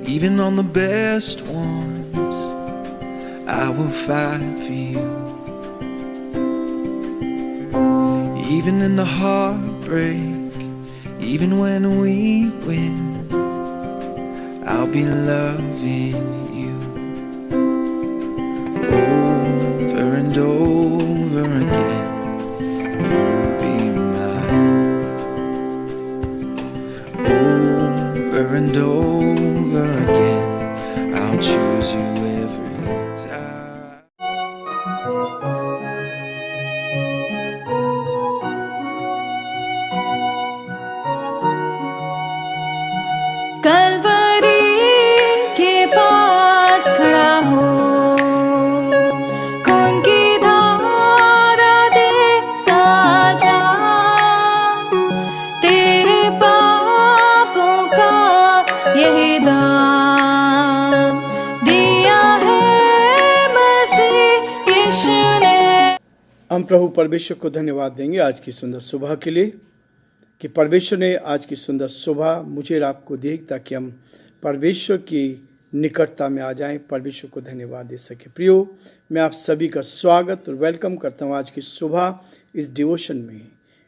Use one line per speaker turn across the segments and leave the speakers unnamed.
Even on the best ones, I will fight for you. Even in the heartbreak, even when we win, I'll be loving you. Over and over again, you'll be mine. Over and over again, I'll choose you every time.
Kalvari के पास खड़ा हो, खून की धारा देखता जा, तेरे पापों का यही दाम दिया है मसीह यीशु ने।
हम प्रभु परमेश्वर को धन्यवाद देंगे आज की सुंदर सुबह के लिए कि परमेश्वर ने आज की सुंदर सुबह मुझे और आपको दी ताकि हम परमेश्वर की निकटता में आ जाएं, परमेश्वर को धन्यवाद दे सके। प्रियो, मैं आप सभी का स्वागत और वेलकम करता हूं आज की सुबह इस डिवोशन में।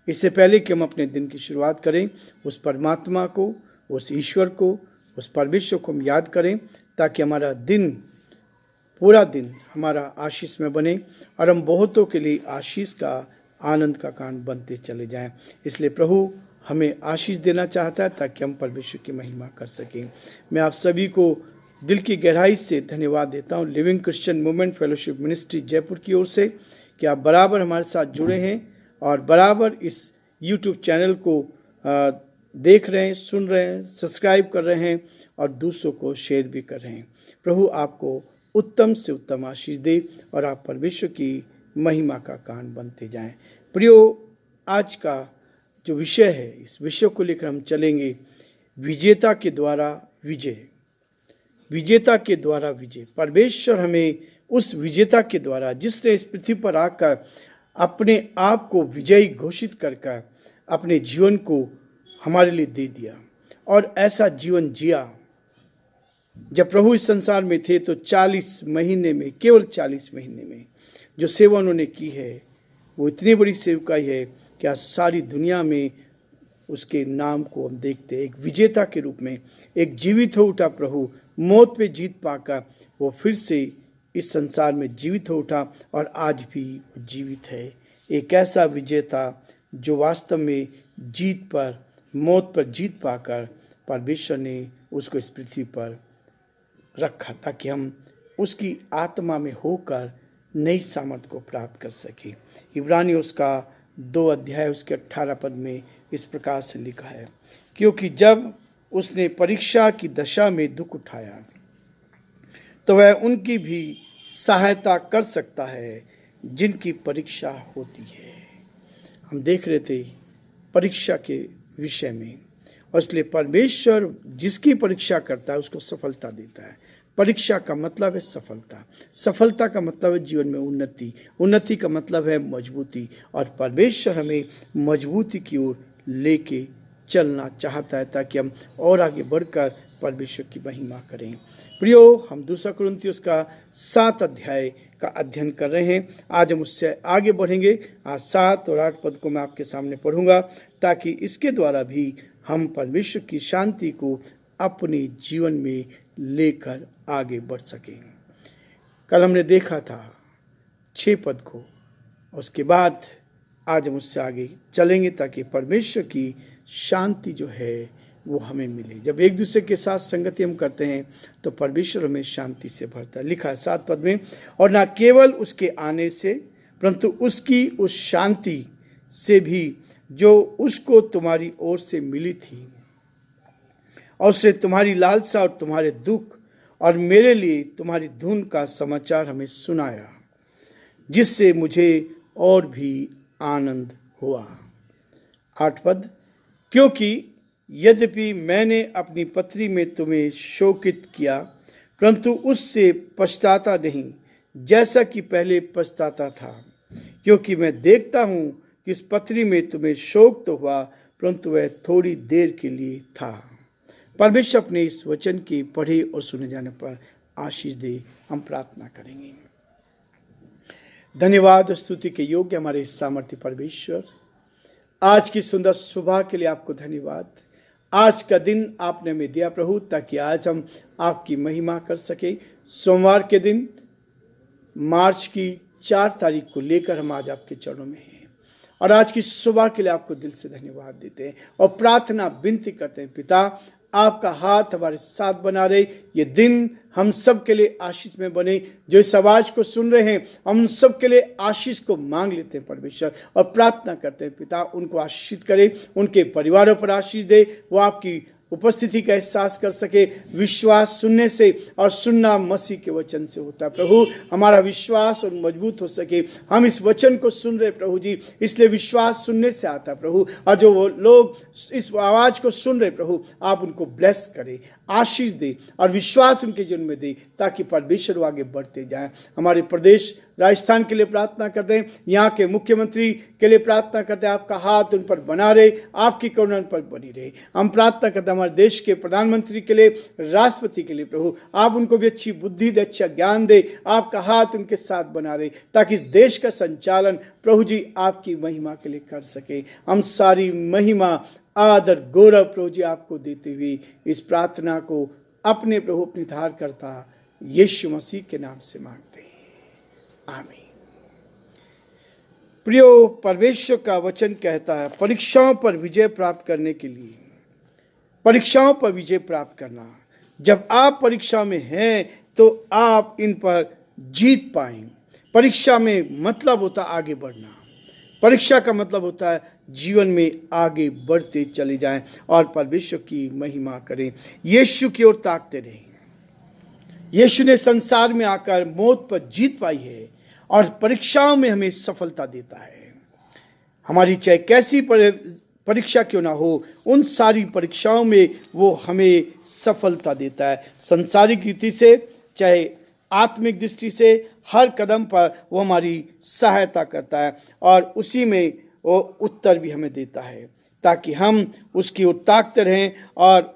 इससे पहले कि हम अपने दिन की शुरुआत करें, उस परमात्मा को, उस ईश्वर को, उस परमेश्वर को हम याद करें ताकि हमारा दिन, पूरा दिन हमारा आशीष में बने और हम बहुतों के लिए आशीष का, आनंद का कारण बनते चले जाएं। इसलिए प्रभु हमें आशीष देना चाहता है ताकि हम परमेश्वर की महिमा कर सकें। मैं आप सभी को दिल की गहराई से धन्यवाद देता हूं living Christian movement fellowship ministry Jaipur की ओर से कि आप बराबर हमारे साथ जुड़े हैं और बराबर इस यूट्यूब चैनल को देख रहे हैं, सुन रहे हैं, सब्सक्राइब कर रहे हैं और दूसरों को शेयर भी कर रहे हैं। प्रभु आपको उत्तम से उत्तम आशीष दे और आप परमेश्वर की महिमा का कारण बनते जाएं। प्रियो, आज का जो विषय है, इस विषय को लेकर हम चलेंगे, विजेता के द्वारा विजय। विजेता के द्वारा विजय। परमेश्वर हमें उस विजेता के द्वारा, जिसने इस पृथ्वी पर आकर अपने आप को विजयी घोषित कर अपने जीवन को हमारे लिए दे दिया और ऐसा जीवन जिया। जब प्रभु इस संसार में थे तो 40 महीने में, केवल 40 महीने में जो सेवा उन्होंने की है वो इतनी बड़ी सेवकाई है कि आज सारी दुनिया में उसके नाम को हम देखते हैं। एक विजेता के रूप में, एक जीवित हो उठा प्रभु, मौत पे जीत पाकर वो फिर से इस संसार में जीवित हो उठा और आज भी जीवित है। एक ऐसा विजेता जो वास्तव में जीत पर, मौत पर जीत पाकर परमेश्वर ने उसको इस पृथ्वी पर रखा ताकि हम उसकी आत्मा में होकर नई सामर्थ को प्राप्त कर सके। इब्रानियों उसका 2 अध्याय उसके 18 पद में इस प्रकार से लिखा है, क्योंकि जब उसने परीक्षा की दशा में दुख उठाया तो वह उनकी भी सहायता कर सकता है जिनकी परीक्षा होती है। हम देख रहे थे परीक्षा के विषय में, और इसलिए परमेश्वर जिसकी परीक्षा करता है उसको सफलता देता है। परीक्षा का मतलब है सफलता, सफलता का मतलब है जीवन में उन्नति, उन्नति का मतलब है मजबूती, और परमेश्वर हमें मजबूती की ओर लेके चलना चाहता है ताकि हम और आगे बढ़कर परमेश्वर की महिमा करें। प्रियो, हम 2 कुरिन्थियों का 7 अध्याय का अध्ययन कर रहे हैं। आज हम उससे आगे बढ़ेंगे। आज 7 और 8 पद को मैं आपके सामने पढ़ूंगा ताकि इसके द्वारा भी हम परमेश्वर की शांति को अपने जीवन में लेकर आगे बढ़ सकें। कल हमने देखा था 6 पद को, उसके बाद आज हम उससे आगे चलेंगे ताकि परमेश्वर की शांति जो है वो हमें मिले। जब एक दूसरे के साथ संगति हम करते हैं तो परमेश्वर हमें शांति से भरता है। लिखा है 7 पद में, और ना केवल उसके आने से परंतु उसकी उस शांति से भी जो उसको तुम्हारी ओर से मिली थी, और उसने तुम्हारी लालसा और तुम्हारे दुख और मेरे लिए तुम्हारी धुन का समाचार हमें सुनाया, जिससे मुझे और भी आनंद हुआ। 8 पद, क्योंकि यद्यपि मैंने अपनी पत्री में तुम्हें शोकित किया, परंतु उससे पछताता नहीं जैसा कि पहले पछताता था, क्योंकि मैं देखता हूँ कि इस पत्री में तुम्हें शोक तो हुआ, परंतु वह थोड़ी देर के लिए था। परमेश्वर अपने इस वचन की पढ़े और सुने जाने पर आशीष दे, हम प्रार्थना करेंगे। धन्यवाद स्तुति के योग्य हमारे सामर्थ्य परमेश्वर, आज की सुंदर सुबह के लिए आपको धन्यवाद। आज का दिन आपने हमें दिया प्रभु, ताकि आज हम आपकी महिमा कर सके। सोमवार के दिन मार्च की 4 तारीख को लेकर हम आज आपके चरणों में हैं और आज की सुबह के लिए आपको दिल से धन्यवाद देते हैं और प्रार्थना विनती करते हैं, पिता आपका हाथ हमारे साथ बना रहे, ये दिन हम सब के लिए आशीष में बने। जो इस आवाज को सुन रहे हैं, हम सब के लिए आशीष को मांग लेते हैं परमेश्वर और प्रार्थना करते हैं, पिता उनको आशीषित करे, उनके परिवारों पर आशीष दे, वो आपकी उपस्थिति का एहसास कर सके। विश्वास सुनने से और सुनना मसीह के वचन से होता है प्रभु। हमारा विश्वास और मजबूत हो सके, हम इस वचन को सुन रहे प्रभु जी, इसलिए विश्वास सुनने से आता है प्रभु। और जो वो लोग इस आवाज को सुन रहे प्रभु, आप उनको ब्लेस करें, आशीष दे और विश्वास उनके जीवन में दे, ताकि परमेश्वर आगे बढ़ते जाएं। हमारे प्रदेश राजस्थान के लिए प्रार्थना करते हैं, यहाँ के मुख्यमंत्री के लिए प्रार्थना करते हैं, आपका हाथ उन पर बना रहे, आपकी करुणा उन पर बनी रहे। हम प्रार्थना करते हैं हमारे देश के प्रधानमंत्री के लिए, राष्ट्रपति के लिए प्रभु, आप उनको भी अच्छी बुद्धि दे, अच्छा ज्ञान दे, आपका हाथ उनके साथ बना रहे, ताकि इस देश का संचालन प्रभु जी आपकी महिमा के लिए कर सके। हम सारी महिमा आदर गौरव प्रभु जी आपको देते हुए इस प्रार्थना को अपने प्रभु अपने धार करता यीशु मसीह के नाम से मांगते हैं, आमीन। प्रियो, परमेश्वर का वचन कहता है, परीक्षाओं पर विजय प्राप्त करने के लिए, परीक्षाओं पर विजय प्राप्त करना। जब आप परीक्षा में हैं तो आप इन पर जीत पाएं। परीक्षा में मतलब होता है आगे बढ़ना। परीक्षा का मतलब होता है जीवन में आगे बढ़ते चले जाएं और परमेश्वर की महिमा करें, यीशु की ओर ताकते रहें। यीशु ने संसार में आकर मौत पर जीत पाई है और परीक्षाओं में हमें सफलता देता है। हमारी चाहे कैसी परीक्षा क्यों ना हो, उन सारी परीक्षाओं में वो हमें सफलता देता है। सांसारिक रीति से चाहे आत्मिक दृष्टि से, हर कदम पर वो हमारी सहायता करता है और उसी में वो उत्तर भी हमें देता है, ताकि हम उसकी ओर ताकते रहें और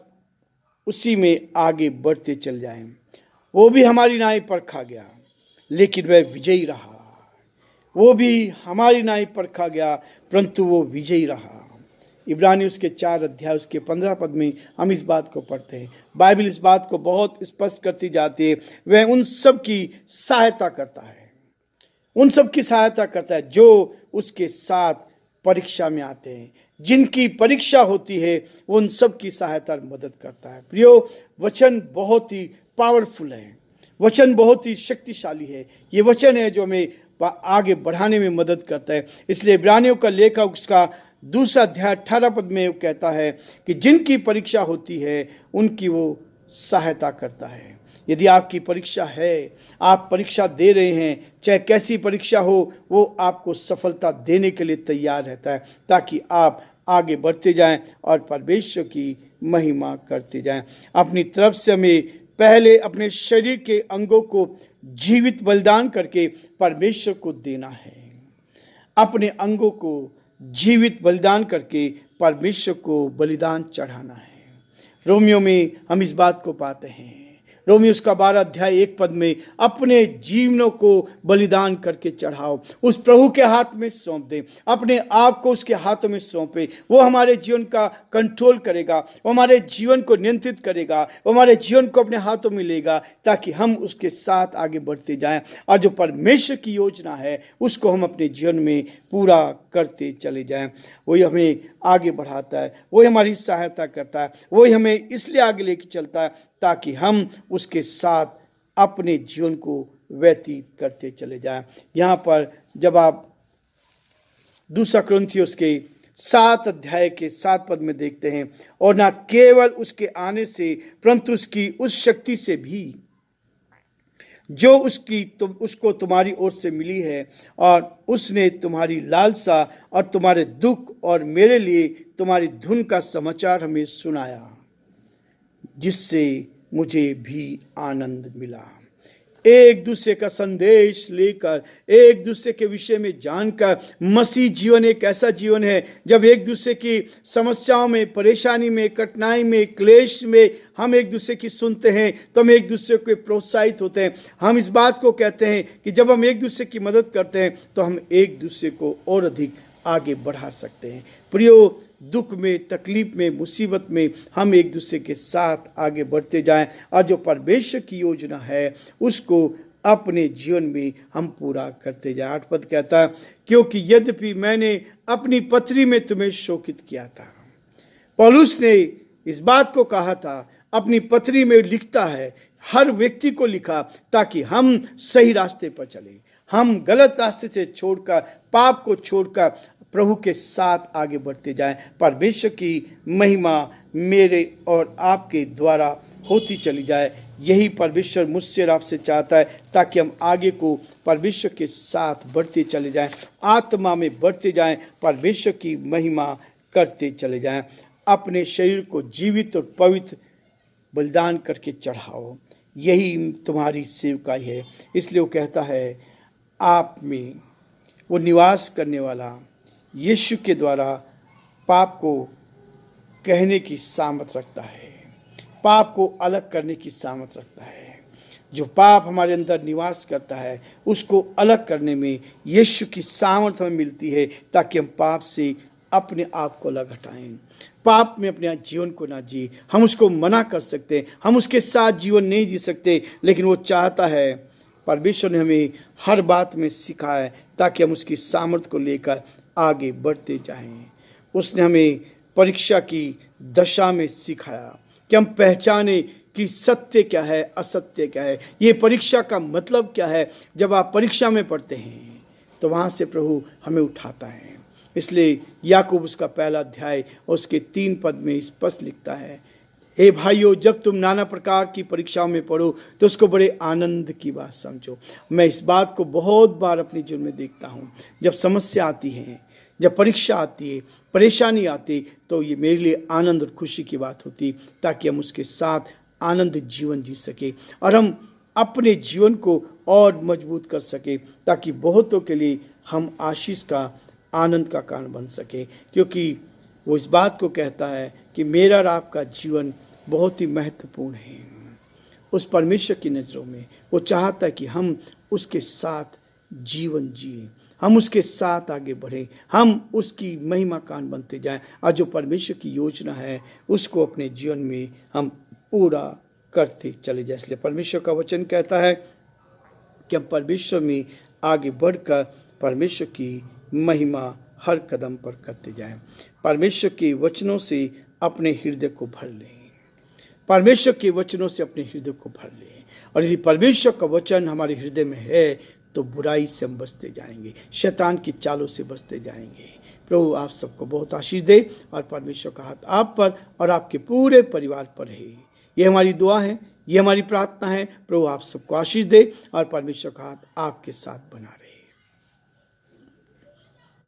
उसी में आगे बढ़ते चल जाएं। वो भी हमारी नाई परखा गया, लेकिन वह विजयी रहा। वो भी हमारी नाई परखा गया, परंतु वो विजयी रहा। इब्रानी उसके 4 अध्याय उसके 15 पद में हम इस बात को पढ़ते हैं। बाइबल इस बात को बहुत स्पष्ट करती जाती है, वह उन सब की सहायता करता है, उन सब की सहायता करता है जो उसके साथ परीक्षा में आते हैं। जिनकी परीक्षा होती है वो उन सब की सहायता और मदद करता है। प्रियो, वचन बहुत ही पावरफुल है, वचन बहुत ही शक्तिशाली है। ये वचन है जो हमें आगे बढ़ाने में मदद करता है। इसलिए इब्रानियों का लेखक उसका 2 अध्याय 18 पद में वो कहता है कि जिनकी परीक्षा होती है उनकी वो सहायता करता है। यदि आपकी परीक्षा है, आप परीक्षा दे रहे हैं, चाहे कैसी परीक्षा हो, वो आपको सफलता देने के लिए तैयार रहता है, ताकि आप आगे बढ़ते जाएं और परमेश्वर की महिमा करते जाएं। अपनी तरफ से हमें पहले अपने शरीर के अंगों को जीवित बलिदान करके परमेश्वर को देना है। अपने अंगों को जीवित बलिदान करके परमेश्वर को बलिदान चढ़ाना है। रोमियो में हम इस बात को पाते हैं। रोमियो उसका 12 अध्याय 1 पद में, अपने जीवनों को बलिदान करके चढ़ाओ, उस प्रभु के हाथ में सौंप दें, अपने आप को उसके हाथों में सौंपे। वो हमारे जीवन का कंट्रोल करेगा, वो हमारे जीवन को नियंत्रित करेगा, वो हमारे जीवन को अपने हाथों में लेगा, ताकि हम उसके साथ आगे बढ़ते जाएं और जो परमेश्वर की योजना है उसको हम अपने जीवन में पूरा करते चले जाएं। वही हमें आगे बढ़ाता है, वही हमारी सहायता करता है, वही हमें इसलिए आगे लेके चलता है ताकि हम उसके साथ अपने जीवन को व्यतीत करते चले जाएं। यहाँ पर जब आप 2 कुरिन्थियों के 7 अध्याय के 7 पद में देखते हैं, और ना केवल उसके आने से परंतु उसकी उस शक्ति से भी जो उसको तुम्हारी ओर से मिली है, और उसने तुम्हारी लालसा और तुम्हारे दुख और मेरे लिए तुम्हारी धुन का समाचार हमें सुनाया, जिससे मुझे भी आनंद मिला। एक दूसरे का संदेश लेकर, एक दूसरे के विषय में जानकर। मसीह जीवन एक ऐसा जीवन है जब एक दूसरे की समस्याओं में, परेशानी में, कठिनाई में, क्लेश में हम एक दूसरे की सुनते हैं तो हम एक दूसरे को प्रोत्साहित होते हैं। हम इस बात को कहते हैं कि जब हम एक दूसरे की मदद करते हैं तो हम एक दूसरे को और अधिक आगे बढ़ा सकते हैं। प्रियो, दुख में, तकलीफ में, मुसीबत में हम एक दूसरे के साथ आगे बढ़ते जाएं और जो परमेश्वर की योजना है उसको अपने जीवन में हम पूरा करते जाएं। 8 पद कहता है, क्योंकि यद्यपि मैंने अपनी पत्री में तुम्हें शोकित किया था। पौलुस ने इस बात को कहा था, अपनी पत्री में लिखता है, हर व्यक्ति को लिखा ताकि हम सही रास्ते पर चलें, हम गलत रास्ते से छोड़कर, पाप को छोड़कर प्रभु के साथ आगे बढ़ते जाएं। परमेश्वर की महिमा मेरे और आपके द्वारा होती चली जाए। यही परमेश्वर मुझसे और आपसे चाहता है, ताकि हम आगे को परमेश्वर के साथ बढ़ते चले जाएं, आत्मा में बढ़ते जाएं, परमेश्वर की महिमा करते चले जाएं। अपने शरीर को जीवित और पवित्र बलिदान करके चढ़ाओ, यही तुम्हारी सेवकाई है। इसलिए वो कहता है, आप में वो निवास करने वाला यीशु के द्वारा पाप को कहने की सामर्थ रखता है, पाप को अलग करने की सामर्थ रखता है। जो पाप हमारे अंदर निवास करता है उसको अलग करने में यीशु की सामर्थ हमें मिलती है, ताकि हम पाप से अपने आप को अलग हटाएं, पाप में अपने जीवन को ना जी। हम उसको मना कर सकते हैं, हम उसके साथ जीवन नहीं जी सकते, लेकिन वो चाहता है, परमेश्वर ने हमें हर बात में सिखाया है ताकि हम उसकी सामर्थ को लेकर आगे बढ़ते जाएं। उसने हमें परीक्षा की दशा में सिखाया कि हम पहचाने कि सत्य क्या है, असत्य क्या है। ये परीक्षा का मतलब क्या है? जब आप परीक्षा में पढ़ते हैं तो वहाँ से प्रभु हमें उठाता है। इसलिए याकूब उसका पहला अध्याय और उसके 3 पद में स्पष्ट लिखता है, हे भाइयों, जब तुम नाना प्रकार की परीक्षाओं में पढ़ो तो उसको बड़े आनंद की बात समझो। मैं इस बात को बहुत बार अपने जीवन में देखता हूँ। जब समस्या आती है, जब परीक्षा आती है, परेशानी आती, तो ये मेरे लिए आनंद और खुशी की बात होती, ताकि हम उसके साथ आनंदित जीवन जी सके और हम अपने जीवन को और मजबूत कर सके, ताकि बहुतों के लिए हम आशीष का, आनंद का कारण बन सके। क्योंकि वो इस बात को कहता है कि मेरा और आपका जीवन बहुत ही महत्वपूर्ण है उस परमेश्वर की नज़रों में। वो चाहता है कि हम उसके साथ जीवन जिए, हम उसके साथ आगे बढ़ें, हम उसकी महिमा कान बनते जाएं और जो परमेश्वर की योजना है उसको अपने जीवन में हम पूरा करते चले जाएं। इसलिए परमेश्वर का वचन कहता है कि हम परमेश्वर में आगे बढ़कर परमेश्वर की महिमा हर कदम पर करते जाएं। परमेश्वर के वचनों से अपने हृदय को भर लें, परमेश्वर के वचनों से अपने हृदय को भर लें। और यदि परमेश्वर का वचन हमारे हृदय में है तो बुराई से हम बचते जाएंगे, शैतान की चालों से बचते जाएंगे। प्रभु आप सबको बहुत आशीष दे और परमेश्वर का हाथ आप पर और आपके पूरे परिवार पर है। ये हमारी दुआ है, ये हमारी प्रार्थना है। प्रभु आप सबको आशीष दे और परमेश्वर का हाथ आपके साथ बना रहे।